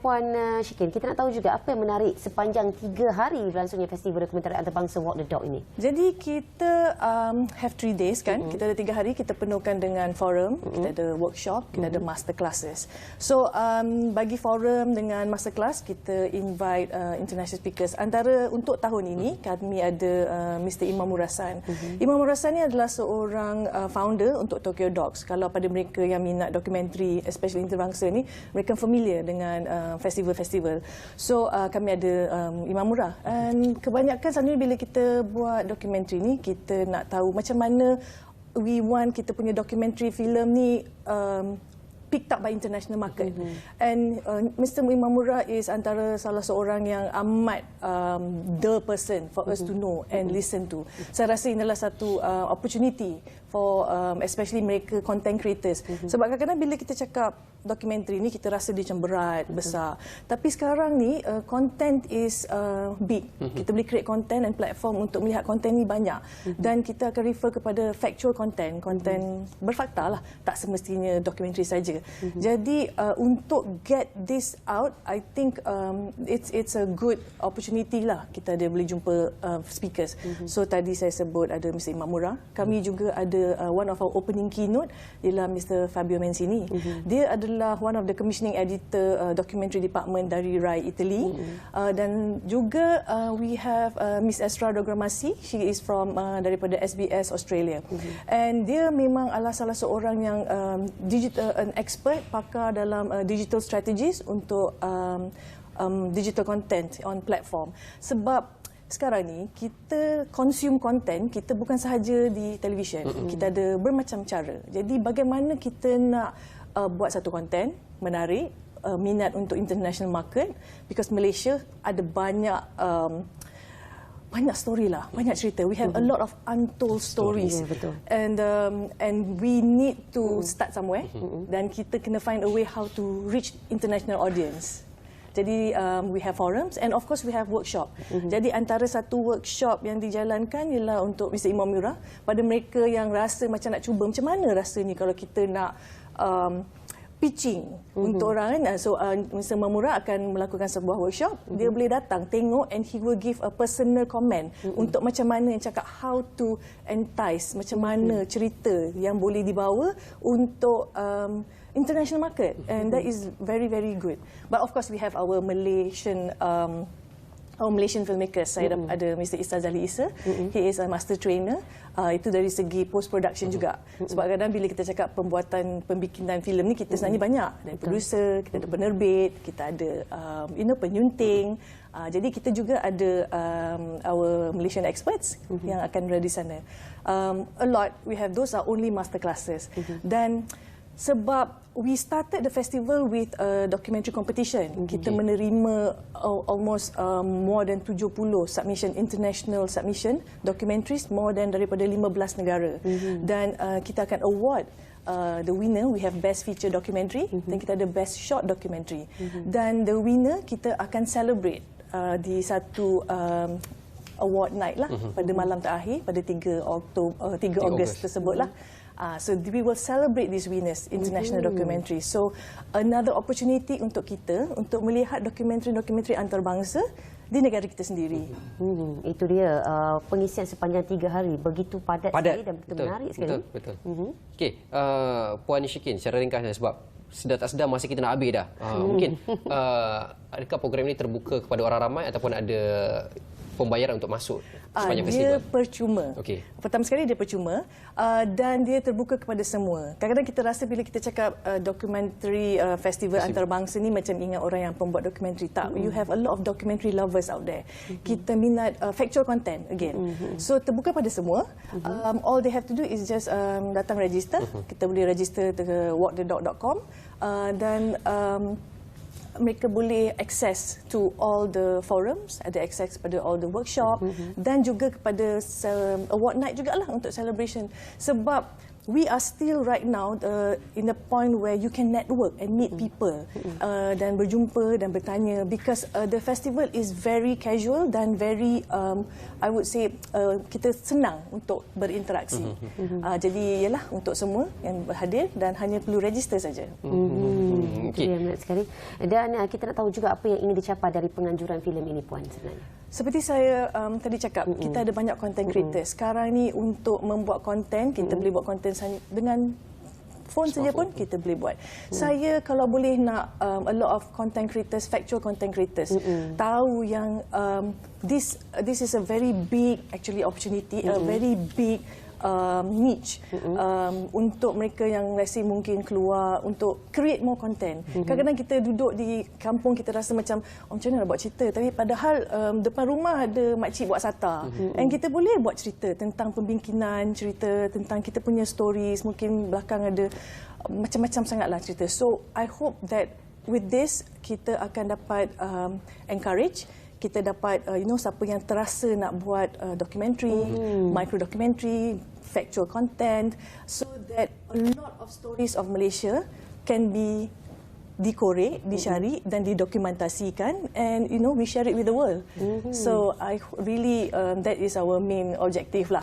Puan Syikin, kita nak tahu juga apa yang menarik sepanjang 3 hari berlangsungnya Festival Dokumentari Antarabangsa Walk the Dog ini. Jadi kita have 3 days kan. Kita ada 3 hari, kita penuhkan dengan forum, kita ada workshop, kita ada master classes. So bagi forum dengan master class, kita invite international speakers. Antara untuk tahun ini kami ada Mr. Imamur Rassan. Imamur Rassan ni adalah seorang founder untuk Tokyo Dogs. Kalau pada mereka yang minat dokumentari, especially antarabangsa ni, mereka familiar dengan festival-festival. So kami ada Imamura. Dan kebanyakan selalunya bila kita buat dokumentari ni, kita nak tahu macam mana we want kita punya dokumentari filem ni picked up by international market. And Mr. Imamura is antara salah seorang yang amat the person for us to know and listen to. Saya rasa inilah satu opportunity for especially mereka content creators. Sebab kadang-kadang bila kita cakap dokumentari ni, kita rasa dia macam berat, besar. Tapi sekarang ni content is big. Kita boleh create content and platform untuk melihat content ni banyak. Dan kita akan refer kepada factual content, content berfakta lah. Tak semestinya dokumentari saja. Jadi untuk get this out, I think it's a good opportunity lah. Kita ada boleh jumpa speakers. So tadi saya sebut ada Mr. Imamura. Kami juga ada one of our opening keynote ialah Mr. Fabio Mancini. Dia adalah one of the commissioning editor documentary department dari RAI Italy. Dan juga we have Miss Esra Dogramasi. She is from daripada SBS Australia. And dia memang adalah salah seorang yang an expert, pakar dalam digital strategies untuk digital content on platform. Sebab sekarang ni kita consume content, kita bukan sahaja di televisyen. Kita ada bermacam cara. Jadi bagaimana kita nak buat satu content menarik, minat untuk international market, because Malaysia ada banyak story lah, banyak cerita. We have a lot of untold stories. And we need to start somewhere. Dan kita kena find a way how to reach international audience. Jadi we have forums and of course we have workshop. Jadi antara satu workshop yang dijalankan ialah untuk Mr. Imamura, pada mereka yang rasa macam nak cuba, macam mana rasanya kalau kita nak pitching untuk orang kan. So Mr. Imamura akan melakukan sebuah workshop. Dia boleh datang tengok and he will give a personal comment untuk macam mana yang cakap how to entice, macam mana cerita yang boleh dibawa untuk international market, and that is very, very good. But of course we have our Malaysian filmmakers. Saya ada Mr. Istazali Isa. He is a master trainer. Itu dari segi post production juga. Sebab kadang bila kita cakap pembikinan filem ni, kita sebenarnya banyak. Ada producer, kita ada penerbit, kita ada penyunting. Jadi kita juga ada our Malaysian experts yang akan berada di sana. A lot. We have those are only master classes. Dan sebab we started the festival with a documentary competition. Kita menerima almost more than 70 submission, international submission, documentaries more than daripada 15 negara. Dan kita akan award the winner, we have best feature documentary, dan kita ada best short documentary. Dan the winner kita akan celebrate di satu award night lah pada malam terakhir pada 3 Ogos tersebut lah. So we will celebrate these winners international documentary. So another opportunity untuk kita untuk melihat dokumentari antarabangsa di negara kita sendiri. Itu dia pengisian sepanjang 3 hari begitu padat sekali dan betul menarik sekali. Betul. Okey, Puan Syikin, secara ringkasnya sebab sedar tak sedar masa kita nak habis dah. Mungkin adakah program ini terbuka kepada orang ramai ataupun ada pembayaran untuk masuk sepanjang festival? Dia percuma. Okey. Pertama sekali dia percuma dan dia terbuka kepada semua. Kadang-kadang kita rasa bila kita cakap dokumentari festival antarabangsa ni macam ingat orang yang pembuat dokumentari. Tak, you have a lot of documentary lovers out there. Kita minat factual content again. So terbuka pada semua. All they have to do is just datang register. Kita boleh register ke walkthedog.com dan mereka boleh access to all the forums, ada access pada all the workshop dan juga kepada award night jugalah untuk celebration. Sebab we are still right now in the point where you can network and meet people dan berjumpa dan bertanya because the festival is very casual dan very I would say kita senang untuk berinteraksi. Jadi ialah untuk semua yang berhadir dan hanya perlu register saja. Itu yang menarik sekali. Dan kita nak tahu juga apa yang ingin dicapai dari penganjuran filem ini, Puan, sebenarnya. Seperti saya tadi cakap, kita ada banyak content creators. Sekarang ni untuk membuat konten, kita boleh buat konten dengan phone saja pun kita boleh buat. Saya kalau boleh nak a lot of content creators, factual content creators, tahu yang this is a very big actually opportunity, a very big niche untuk mereka yang rasa mungkin keluar untuk create more content. Kadang-kadang kita duduk di kampung kita rasa macam macam mana nak buat cerita, tapi padahal depan rumah ada makcik buat sata. And kita boleh buat cerita tentang pembingkinan, cerita tentang kita punya stories, mungkin belakang ada macam-macam sangatlah cerita. So I hope that with this kita akan dapat encourage, kita dapat siapa yang terasa nak buat documentary, micro documentary, factual content, so that a lot of stories of Malaysia can be dikorek, dicari dan didokumentasikan, and we share it with the world. So I really that is our main objective lah.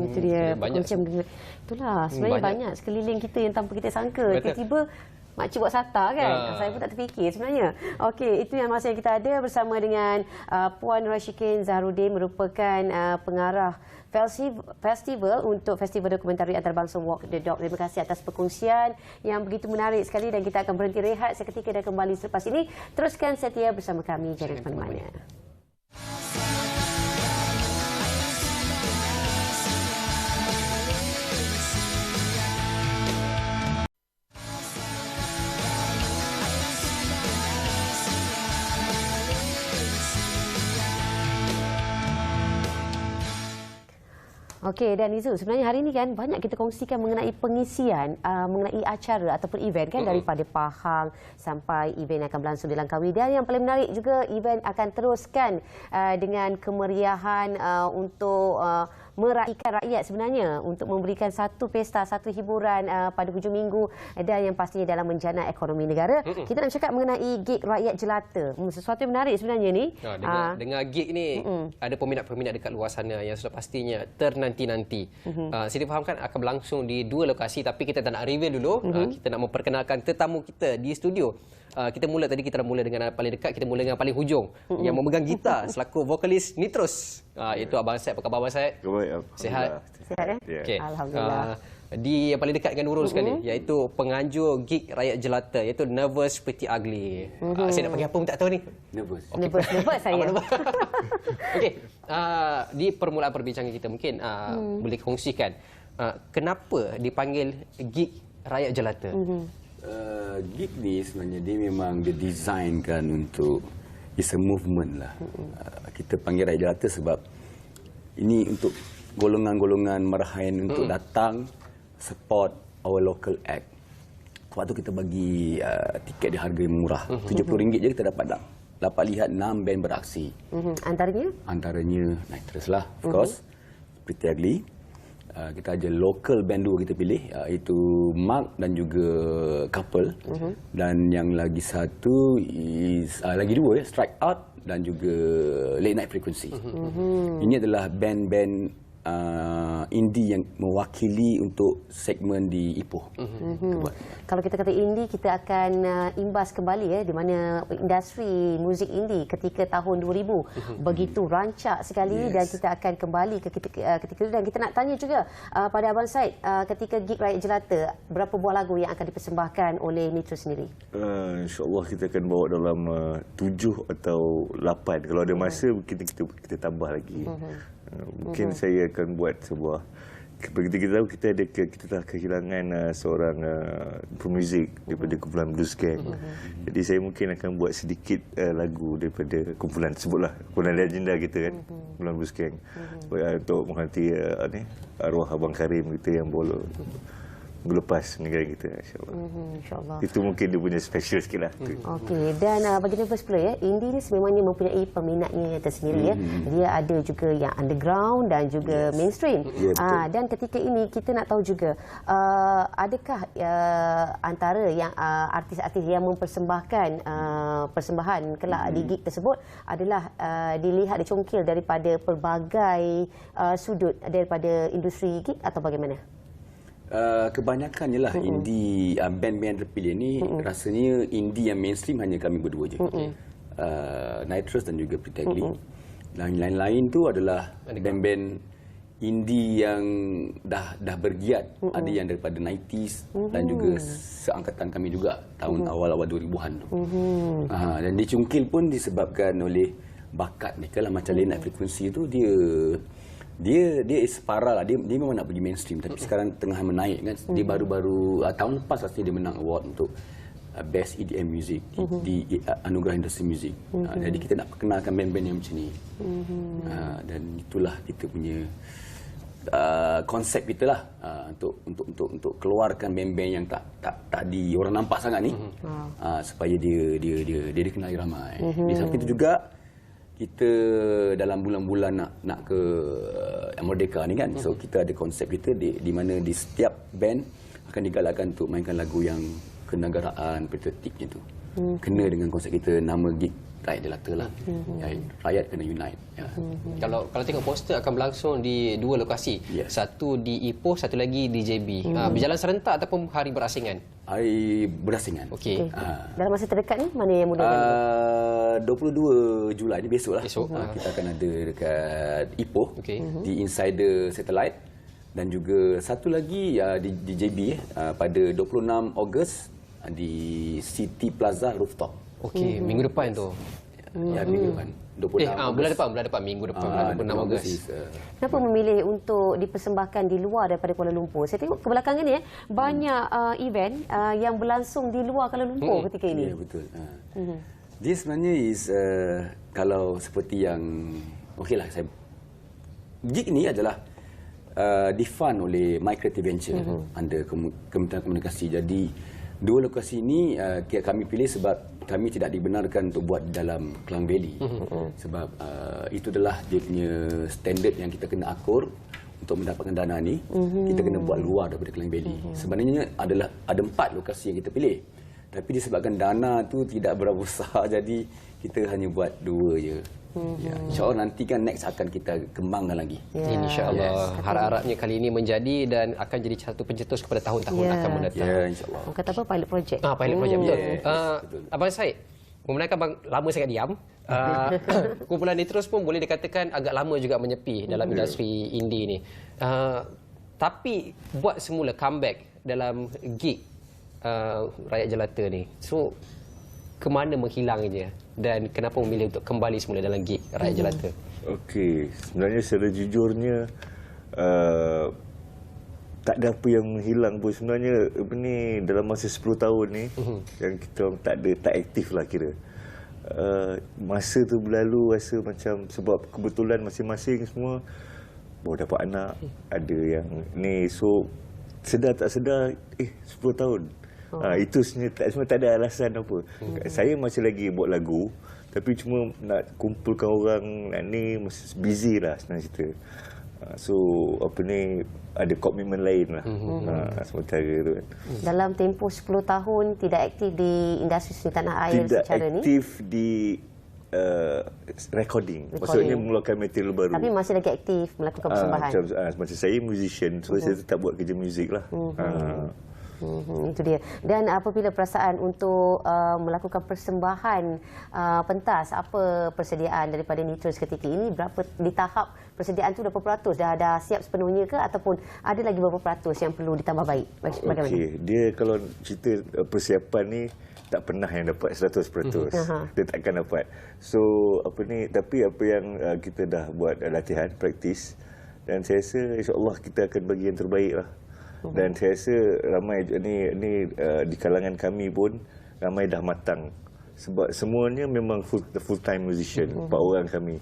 Itu dia. Itulah sebenarnya banyak sekeliling kita yang tanpa kita sangka tiba-tiba makcik buat sata kan. Saya pun tak terfikir sebenarnya. Okey, itu yang masa yang kita ada bersama dengan Puan Syikin Zahrudin, merupakan pengarah festival untuk Festival Dokumentari Antarabangsa Walk the Dog. Terima kasih atas perkongsian yang begitu menarik sekali dan kita akan berhenti rehat seketika dan kembali selepas ini. Teruskan setia bersama kami, jangan ke mana-mana. Okey, dan Izu, sebenarnya hari ini kan banyak kita kongsikan mengenai pengisian, mengenai acara ataupun event kan, daripada Pahang sampai event yang akan berlangsung di Langkawi. Dan yang paling menarik juga, event akan teruskan dengan kemeriahan untuk meraihkan rakyat sebenarnya, untuk memberikan satu pesta, satu hiburan pada hujung minggu dan yang pastinya dalam menjana ekonomi negara. Kita nak cakap mengenai gig rakyat jelata. Sesuatu yang menarik sebenarnya ni. Dengar gig ni, ada peminat-peminat dekat luar sana yang sudah pastinya ternanti-nanti. Saya difahamkan akan berlangsung di 2 lokasi, tapi kita tak nak reveal dulu. Kita nak memperkenalkan tetamu kita di studio. Kita mula tadi, kita dah mula dengan paling dekat, kita mula dengan paling hujung yang memegang gitar selaku vokalis Nitrus. Itu Abang Said. Apa khabar Abang Said? Sihat? Sihat Okay. Alhamdulillah. Di yang paling dekat dengan Nurul sekali, iaitu penganjur gig rakyat jelata, iaitu Nervous Pretty Ugly. Saya nak panggil apa pun tak tahu ni. Nervous saya. Okey, di permulaan perbincangan kita mungkin boleh kongsikan kenapa dipanggil gig rakyat jelata? Gig ni sebenarnya dia memang didesignkan untuk, it's a movement lah. Kita panggil rakyat jelata sebab ini untuk golongan-golongan marahin untuk datang support our local act. Waktu kita bagi tiket di harga yang murah, RM70 je kita dapat lihat 6 band beraksi. Antaranya? Antaranya Nitrous lah, of course, Pretty Ugly, kita ada local band dua kita pilih, iaitu Mark dan juga Couple. Dan yang lagi satu lagi dua ya, Strike Out dan juga Late Night Frequency. Ini adalah band-band indie yang mewakili untuk segmen di Ipoh. Kalau kita kata indie, kita akan imbas kembali di mana industri muzik indie ketika tahun 2000 begitu rancak sekali. Dan kita akan kembali ke ketika itu. Dan kita nak tanya juga pada Abang Said, ketika gig Rakyat Jelata, berapa buah lagu yang akan dipersembahkan oleh Nitro sendiri? InsyaAllah kita akan bawa dalam 7 atau 8. Kalau ada masa kita tambah lagi. Mungkin saya akan buat sebuah, seperti kita tahu kita telah kehilangan seorang pemuzik daripada kumpulan Blues Gang. Jadi saya mungkin akan buat sedikit lagu daripada kumpulan, sebutlah kumpulan legenda kita kan, kumpulan Blues Gang, untuk menghormati arwah Abang Karim kita yang boleh melepas negara kita, insyaAllah. InsyaAllah. Itu mungkin dia punya special sikit lah. Okey, dan bagi Nervous Play, indie ni sememangnya mempunyai peminatnya tersendiri. Dia ada juga yang underground dan juga mainstream. Dan ketika ini kita nak tahu juga, adakah antara yang artis-artis yang mempersembahkan persembahan kelak di gig tersebut adalah dilihat dicongkil daripada pelbagai sudut daripada industri gig atau bagaimana? Kebanyakannya lah indie, band-band yang terpilih ni rasanya indie yang mainstream hanya kami berdua je. Nitrous dan juga Pretty Ugly. Dan lain-lain tu adalah band-band indie yang dah bergiat. Ada yang daripada 90s dan juga seangkatan kami juga tahun awal-awal 2000-an tu. Dan dicungkil pun disebabkan oleh bakat mereka lah. Macam Late Night Frequency tu, dia separa lah. Dia memang nak pergi mainstream, tapi sekarang tengah menaik kan. Dia baru-baru tahun lepas rasanya dia menang award untuk Best EDM Music di Anugerah Industri Music. Jadi kita nak perkenalkan band-band yang macam ni. Dan itulah kita punya konsep kita lah, untuk keluarkan band-band yang tak di orang nampak sangat ni, supaya dia dikenali ramai. Di samping itu juga kita dalam bulan-bulan nak ke Merdeka ni kan, so kita ada konsep kita di mana di setiap band akan digalakkan untuk mainkan lagu yang kenegaraan, patriotiknya tu kena dengan konsep kita, nama gig Rakyat Jelata lah. Rakyat kena unite. Kalau tengok poster akan berlangsung di dua lokasi, satu di Ipoh, satu lagi di JB. Berjalan serentak ataupun hari berasingan? Hari berasingan. Okey. Dalam masa terdekat ni mana yang mudah? 22 Julai ni besok lah. Kita akan ada dekat Ipoh, di Insider Satellite, dan juga satu lagi di JB pada 26 Ogos di City Plaza Rooftop. Okey, minggu depan tu. Ya, minggu depan. 26 bulan depan, minggu depan, 26 Ogos. Kenapa memilih untuk dipersembahkan di luar daripada Kuala Lumpur? Saya tengok kebelakangan ni banyak event yang berlangsung di luar Kuala Lumpur ketika ini. Ya, betul. Dia sebenarnya kalau seperti yang okeylah, saya gig ni adalah difund oleh My Creative Venture under Kementerian Komunikasi. Jadi dua lokasi ini kami pilih sebab kami tidak dibenarkan untuk buat di dalam Klang Valley. Sebab itu adalah dia punya standard yang kita kena akur untuk mendapatkan dana ni. Kita kena buat luar daripada Klang Valley. Sebenarnya ada 4 lokasi yang kita pilih. Tapi disebabkan dana tu tidak berapa besar, jadi kita hanya buat 2 je. InsyaAllah nanti kan next akan kita kembangkan lagi. InsyaAllah. Harap-harapnya kali ini menjadi dan akan jadi satu pencetus kepada tahun-tahun akan mendatang. Ya, insyaAllah. Orang kata apa? Pilot project. Pilot project, betul. Abang Said, membenarkan abang lama sangat diam. Kumpulan Nitros pun boleh dikatakan agak lama juga menyepi dalam industri indie ni. Tapi buat semula comeback dalam gig Rakyat Jelata ni. So, ke mana menghilangnya dan kenapa memilih untuk kembali semula dalam gig Rakyat Jelata? Okey, sebenarnya secara jujurnya tak ada apa yang menghilang pun sebenarnya. Ni dalam masa 10 tahun ni yang kita tak aktif lah kira. Masa tu berlalu rasa macam sebab kebetulan masing-masing semua baru dapat anak, ada yang ni, so sedar tak sedar 10 tahun. Itu sebenarnya tak ada alasan apa. Saya masih lagi buat lagu, tapi cuma nak kumpulkan orang, ni masih busy lah sebenarnya cerita. So apa ni, ada komitmen lain lah sementara tu kan. Dalam tempoh 10 tahun tidak aktif di industri seni tanah air Tidak secara ni. aktif di recording. Maksudnya mengeluarkan material baru. Tapi masih lagi aktif melakukan persembahan. Macam saya musician, so saya tetap buat kerja muzik lah. Itu dia. Dan apabila perasaan untuk melakukan persembahan pentas, apa persediaan daripada Nitrous ketika ini? Berapa di tahap persediaan tu berapa peratus? Dah siap sepenuhnya ke ataupun ada lagi berapa peratus yang perlu ditambah baik? Bagaimana? Okey, dia kalau cerita persiapan ni tak pernah yang dapat 100%. Dia takkan dapat. So apa ni, tapi apa yang kita dah buat latihan, praktis, dan saya rasa insya-Allah kita akan bagi yang terbaik lah. Dan saya rasa ramai ni di kalangan kami pun ramai dah matang. Sebab semuanya memang full time musician, 4 orang kami.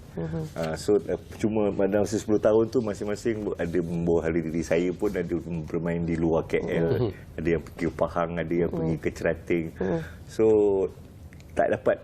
So cuma dalam 10 tahun tu masing-masing ada membawa hari diri. Saya pun ada bermain di luar KL, ada yang pergi ke Pahang, ada yang pergi ke Cerating. So tak dapat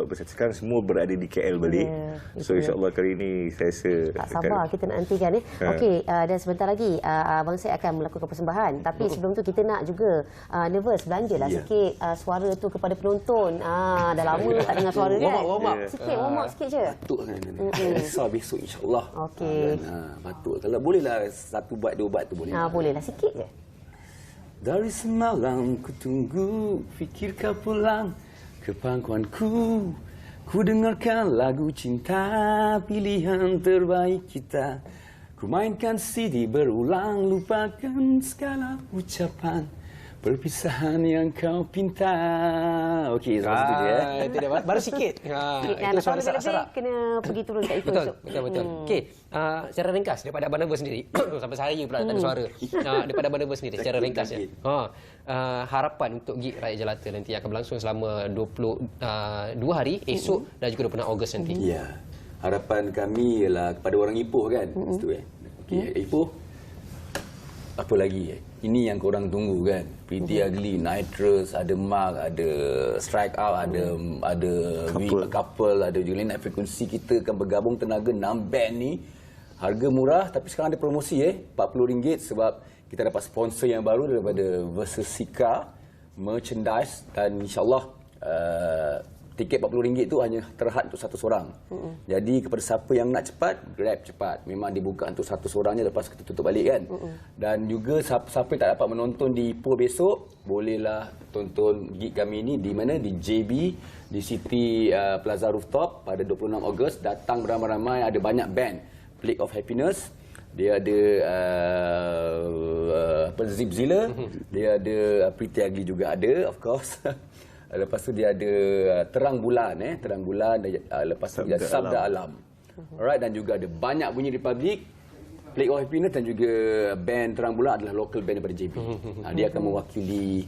bersatu. Sekarang semua berada di KL balik. So insya-Allah kali ini saya rasa tak sabar kita nak nantikan ni. Okey, dan sebentar lagi Abang Syed akan melakukan persembahan. Tapi sebelum tu kita nak juga nervous belanjalah sikit suara tu kepada penonton. Dah lama tak dengar suara kan. Warm up. Sikit warm up sikit je. Batuk kan. Besar besok insya-Allah. Okey. Batuk. Kalau bolehlah 1 bat 2 bat tu boleh. Bolehlah sikit je. Dari semalam ku tunggu fikir kau pulang ke pangkuanku. Ku dengarkan lagu cinta, pilihan terbaik kita. Ku mainkan CD berulang, lupakan segala ucapan perpisahan yang kau pinta. Okey, sampai situ je. Itu dia, baru sikit. Itu suara serak-serak. Kena pergi turun kat itu. Betul. Okey, secara ringkas daripada Abang Nervous sendiri, sampai saya pula tak ada suara. Daripada Abang Nervous sendiri, secara ringkasnya. Harapan untuk gig Rakyat Jelata nanti akan berlangsung selama 22 hari, esok dan juga 26 Ogos nanti. Ya. Harapan kami ialah kepada orang Ipoh kan. Situ Okey, Ipoh. Apa lagi? Ini yang korang tunggu kan. Pretty Ugly, Nitrous, ada Mark, ada Strike Out, ada Couple, ada juga Late Night Frequency. Kita akan bergabung tenaga 6 band ni. Harga murah tapi sekarang ada promosi RM40 sebab kita dapat sponsor yang baru daripada Versasika merchandise dan insya-Allah tiket RM40 tu hanya terhad untuk 1 orang. Jadi kepada siapa yang nak cepat, grab cepat. Memang dibuka untuk 1 orang je, lepas kita tutup balik kan. Dan juga siapa yang tak dapat menonton di Ipoh besok, bolehlah tonton gig kami ni di mana? Di JB, di City Plaza Rooftop pada 26 Ogos. Datang beramai-ramai, ada banyak band. Plague of Happiness, dia ada Zipzilla, dia ada Pretty Ugly juga ada, of course. Lepas tu dia ada Terang Bulan, Terang Bulan, lepas tu dia ada Sabda Alam. Alright, dan juga ada banyak bunyi Republic, Plague of Happiness dan juga band Terang Bulan adalah local band daripada JB. Dia akan mewakili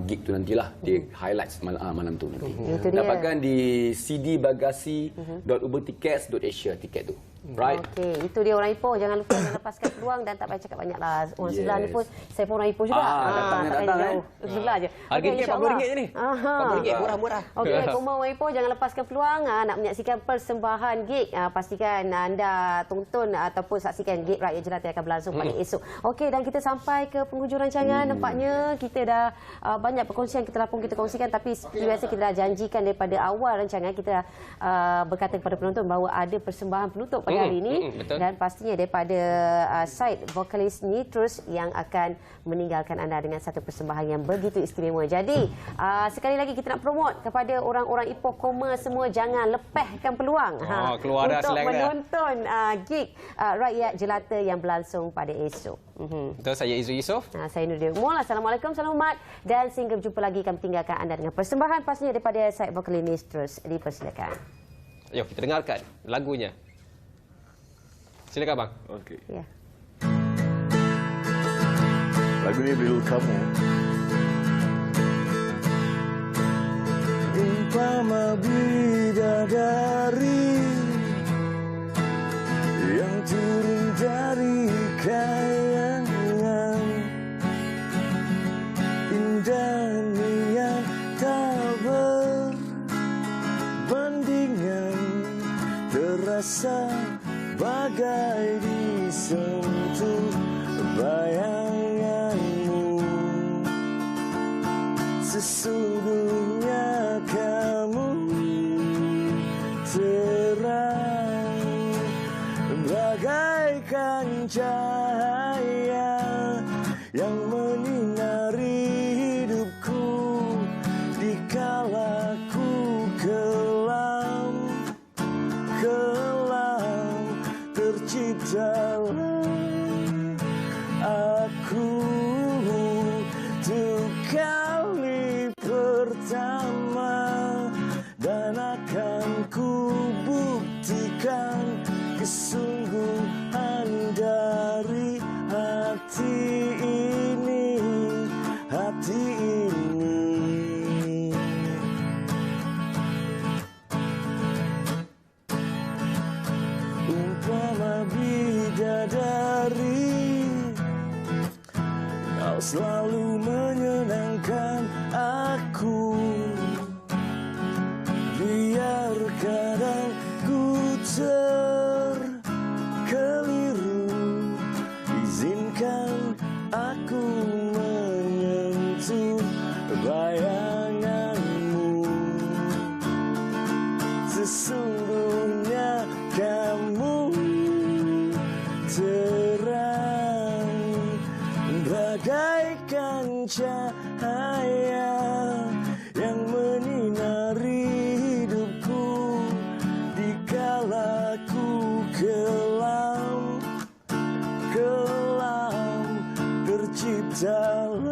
gig tu nantilah, dia highlights malam tu nanti. Dapatkan di cdbagasi.ubertickets.asia tiket tu. Right. Okey, itu dia orang Ipoh. Jangan lupa jangan lepaskan peluang dan tak payah cakap banyaklah. Orang sebelah ni pun saya pun orang Ipoh juga. Datang jauh. Sebelah je. Harga tiket RM40 je ni. RM40 murah-murah. Okey, kumau orang Ipoh jangan lepaskan peluang nak menyaksikan persembahan gig. Pastikan anda tonton ataupun saksikan gig Rakyat Jelata yang akan berlangsung pada esok. Okey, dan kita sampai ke penghujung rancangan. Nampaknya kita dah banyak perkongsian kita kongsikan, tapi seperti biasa kita dah janjikan daripada awal rancangan kita berkata kepada penonton bahawa ada persembahan penutup pada hari ini dan pastinya daripada side vokalis Nitrous yang akan meninggalkan anda dengan satu persembahan yang begitu istimewa. Jadi sekali lagi kita nak promote kepada orang-orang Ipoh Koma semua, jangan lepaskan peluang untuk menonton gig Rakyat Jelata yang berlangsung pada esok. Betul, saya Izzu Yusof. Saya Nurul Mul. Assalamualaikum, salam hormat dan sehingga berjumpa lagi kami tinggalkan anda dengan persembahan pastinya daripada side vokalis Nitrous. Dipersilakan. Yuk kita dengarkan lagunya. Silakan bang. Okey. Ya. Lagu ni berjudul Kamu. Umpama bidadari yang turun dari kayangan, indahnya tak berbandingan, terasa bagai di Sesungguhnya kamu terang bagaikan cahaya yang menyinari hidupku dikala ku kelam terciptalah aku untuk kali pertama dan akan ku buktikan kesungguhan dari hati ini. Umpama bidadari, kau selalu menyenangkan aku. Biar kadang ku terkeliru, izinkan aku menyentuh bayanganmu. Sesungguhnya kamu terang bagaikan cahaya yang menyinari hidupku dikala ku kelam terciptalah